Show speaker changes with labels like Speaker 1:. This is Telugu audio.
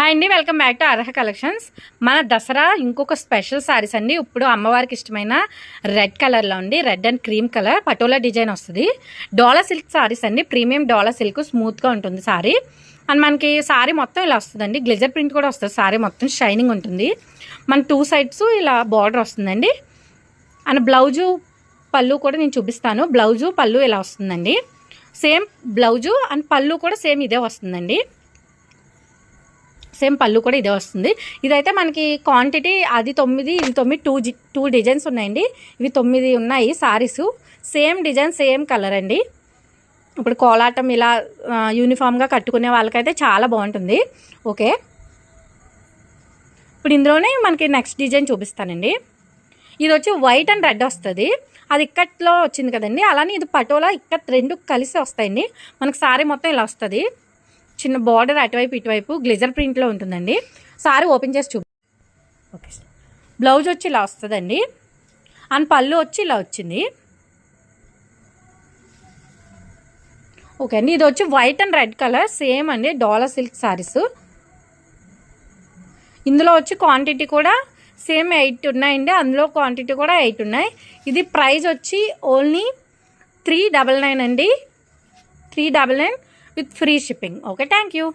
Speaker 1: హాయ్ అండి, welcome back to Arha collections. మన దసరా ఇంకొక స్పెషల్ సారీస్ అండి. ఇప్పుడు అమ్మవారికి ఇష్టమైన రెడ్ కలర్లో ఉండి red and cream colour patola design వస్తుంది. డోలా సిల్క్ సారీస్ అండి, ప్రీమియం డోలా సిల్క్, స్మూత్గా ఉంటుంది సారీ. అండ్ మనకి సారీ మొత్తం ఇలా వస్తుందండి. గ్లిజర్ ప్రింట్ కూడా వస్తుంది. సారీ మొత్తం షైనింగ్ ఉంటుంది. మన 2 సైడ్స్ ఇలా బార్డర్ వస్తుందండి. అండ్ బ్లౌజు పళ్ళు కూడా నేను చూపిస్తాను. బ్లౌజు పళ్ళు ఇలా వస్తుందండి. సేమ్ బ్లౌజు అండ్ పళ్ళు కూడా సేమ్ ఇదే వస్తుందండి. సేమ్ పళ్ళు కూడా ఇదే వస్తుంది. ఇదైతే మనకి క్వాంటిటీ అది 9, ఇది 9, 2 డిజైన్స్ ఉన్నాయండి. ఇవి 9 ఉన్నాయి saris. Same design, same colour అండి. ఇప్పుడు కోలాటం ఇలా యూనిఫామ్గా కట్టుకునే వాళ్ళకైతే చాలా బాగుంటుంది. ఓకే, ఇప్పుడు ఇందులోనే మనకి నెక్స్ట్ డిజైన్ చూపిస్తానండి. ఇది వచ్చి వైట్ అండ్ రెడ్ వస్తుంది. అది ఇక్కట్లో వచ్చింది కదండి, అలానే ఇది పటోలా ఇక్కత్ 2 కలిసి వస్తాయండి. మనకి సారీ మొత్తం ఇలా వస్తుంది. చిన్న బార్డర్ అటువైపు ఇటువైపు గ్లిజర్ ప్రింట్లో ఉంటుందండి. సారీ ఓపెన్ చేసి ఓకే, బ్లౌజ్ వచ్చి ఇలా వస్తుందండి. అండ్ పళ్ళు వచ్చి ఇలా వచ్చింది. ఓకే అండి, ఇది వచ్చి white and red colour same అండి. డోలా సిల్క్ సారీస్. ఇందులో వచ్చి క్వాంటిటీ కూడా సేమ్ 8 ఉన్నాయండి. అందులో క్వాంటిటీ కూడా 8 ఉన్నాయి. ఇది ప్రైస్ వచ్చి ఓన్లీ 399 అండి. 399 with free shipping. Okay, thank you.